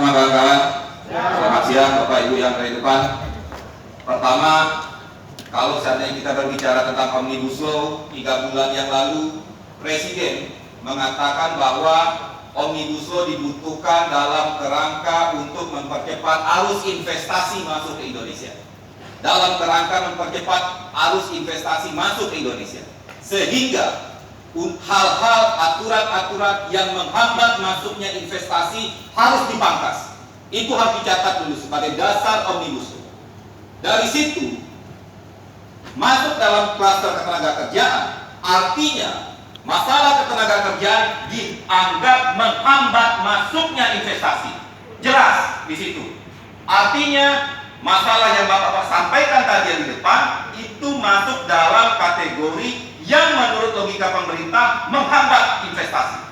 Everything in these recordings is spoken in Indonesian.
semua kawan-kawan. Selamat siang Bapak Ibu yang dari depan. Pertama, kalau seandainya kita berbicara tentang Omnibus Law, 3 bulan yang lalu Presiden mengatakan bahwa Omnibus Law dibutuhkan dalam kerangka untuk mempercepat arus investasi masuk ke Indonesia. Dalam kerangka mempercepat arus investasi masuk ke Indonesia. Sehingga hal-hal aturan-aturan yang menghambat masuknya investasi harus dipangkas. Itu harus dicatat dulu sebagai dasar Omnibus Law. Dari situ masuk dalam klaster ketenagakerjaan, artinya masalah ketenagakerjaan dianggap menghambat masuknya investasi. Jelas di situ. Artinya masalah yang Bapak sampaikan tadi di depan itu masuk dalam kategori yang menurut logika pemerintah menghambat investasi.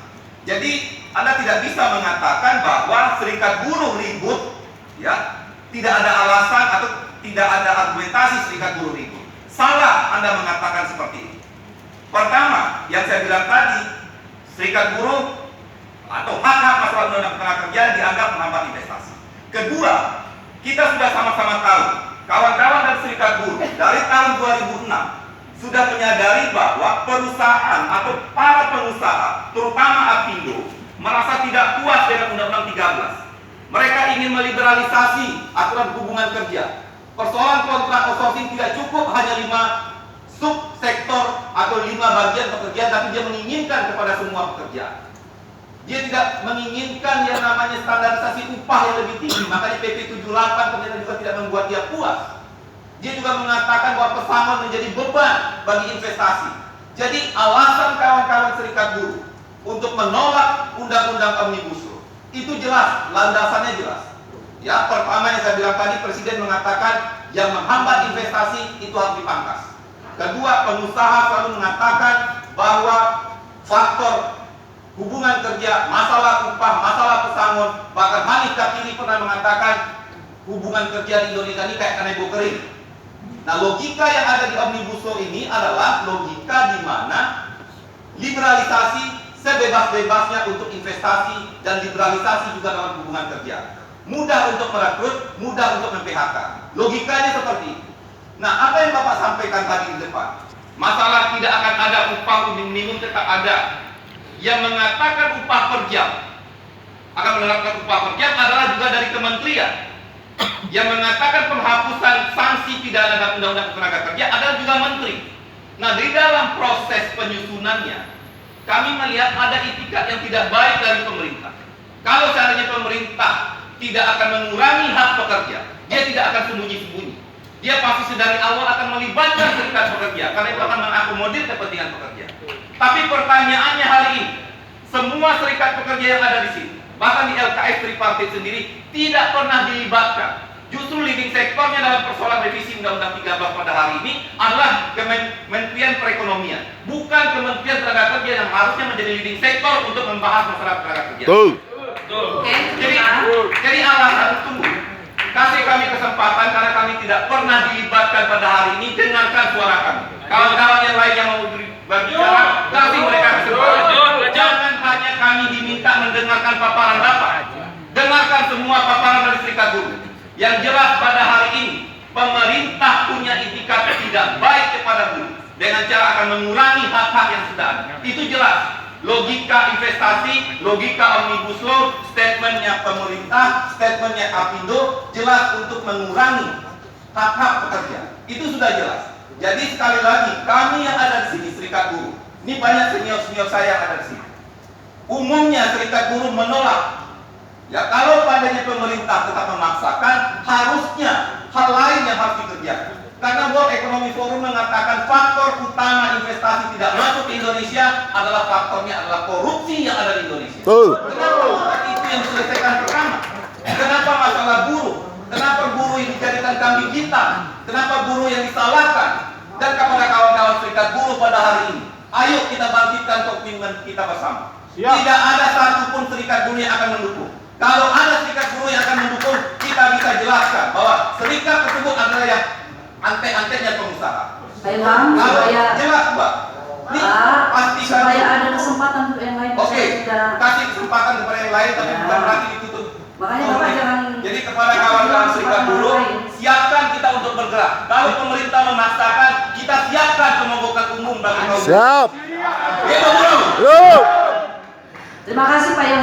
Jadi Anda tidak bisa mengatakan bahwa serikat buruh ribut, ya, tidak ada alasan atau tidak ada argumentasi serikat buruh ribut. Salah Anda mengatakan seperti ini. Pertama, yang saya bilang tadi, serikat buruh atau hak-hak masalah undang-undang ketenagakerjaan dianggap menghambat investasi. Kedua, kita sudah sama-sama tahu, kawan-kawan dan serikat buruh dari tahun 2006 sudah menyadari bahwa perusahaan atau para pengusaha, terutama Apindo, merasa tidak puas dengan Undang-Undang 13. Mereka ingin meliberalisasi aturan hubungan kerja. Persoalan kontrak outsourcing tidak cukup hanya 5 subsektor atau 5 bagian pekerjaan, tapi dia menginginkan kepada semua pekerjaan. Dia tidak menginginkan yang namanya standarisasi upah yang lebih tinggi. Makanya PP 78 ternyata juga tidak membuat dia puas. Dia juga mengatakan bahwa pesangon menjadi beban bagi investasi. Jadi alasan kawan-kawan serikat buruh untuk menolak undang-undang Omnibus Law itu jelas, landasannya jelas. Ya, pertama yang saya bilang tadi, Presiden mengatakan yang menghambat investasi itu harus dipangkas. Kedua, pengusaha selalu mengatakan bahwa faktor hubungan kerja, masalah upah, masalah pesangon, bahkan Hanif Dakiri pernah mengatakan hubungan kerja di Indonesia ini kayak kanebo kering. Nah, logika yang ada di Omnibus Law ini adalah logika di mana liberalisasi sebebas-bebasnya untuk investasi dan liberalisasi juga dalam hubungan kerja. Mudah untuk merekrut, mudah untuk mem-PHK. Logikanya seperti itu. Nah, apa yang Bapak sampaikan tadi di depan, masalah tidak akan ada upah minimum tetap ada. Yang mengatakan upah per jam akan menerapkan upah per jam adalah juga dari kementerian. Yang mengatakan penghapusan sanksi pidana dalam Undang-Undang Ketenagakerjaan adalah juga menteri. Nah, di dalam proses penyusunannya, kami melihat ada itikat yang tidak baik dari pemerintah. Kalau seandainya pemerintah tidak akan mengurangi hak pekerja, dia tidak akan sembunyi-sembunyi. Dia pasti dari awal akan melibatkan serikat pekerja, karena itu akan mengakomodir kepentingan pekerja. Tapi pertanyaannya hari ini, semua serikat pekerja yang ada di sini, bahkan di LKS tripartit sendiri, tidak pernah dilibatkan. Justru leading sektornya dalam persoalan revisi Undang-Undang 13 pada hari ini adalah Kementerian Perekonomian, bukan Kementerian Tenaga Kerja yang harusnya menjadi leading sektor untuk membahas masalah tenaga kerja. Jadi alasan tunggu, kasih kami kesempatan karena kami tidak pernah dilibatkan pada hari ini. Dengarkan suara kami. Kawan-kawan yang lain yang mau berbicara, kasih mereka kesempatan. Jangan hanya kami diminta mendengarkan paparan Bapak. Dengarkan semua paparan dari serikat buruh. Yang jelas pada hari ini, pemerintah punya itikat tidak baik kepada buruh dengan cara akan mengurangi hak-hak yang sudah ada. Itu jelas. Logika investasi, logika Omnibus Law, statementnya pemerintah, statementnya Apindo jelas untuk mengurangi hak-hak pekerja. Itu sudah jelas. Jadi sekali lagi, kami yang ada di sini serikat buruh, ini banyak senior-senior saya yang ada di sini. Umumnya serikat buruh menolak. Ya, kalau padanya pemerintah tetap memaksakan, harusnya hal lain yang harus dikerjakan. Karena World Economic Forum mengatakan faktor utama investasi tidak masuk ke Indonesia adalah faktornya adalah korupsi yang ada di Indonesia. Kenapa itu yang diselesaikan pertama? Kenapa masalah buruh? Kenapa buruh yang dijadikan kambing hitam? Kenapa buruh yang disalahkan? Dan kepada kawan-kawan serikat buruh pada hari ini, ayo kita bangkitkan komitmen kita bersama. Tidak ada satupun serikat buruh yang akan mendukung. Kalau ada serikat buruh yang akan mendukung, kita bisa jelaskan bahwa serikat tersebut adalah yang antek-anteknya pengusaha. Baiklah, supaya jelas, Mbak. Pastikan supaya ada kesempatan untuk yang lain. Oke, kasih kesempatan kepada yang lain, tapi bukan berarti ditutup. Makanya Bapak bergerak. Kalau pemerintah memaksakan, kita siapkan pemogokan umum bagi kaum buruh. Siap. Gitu, bro. Yuk. Terima kasih Pak Ilham.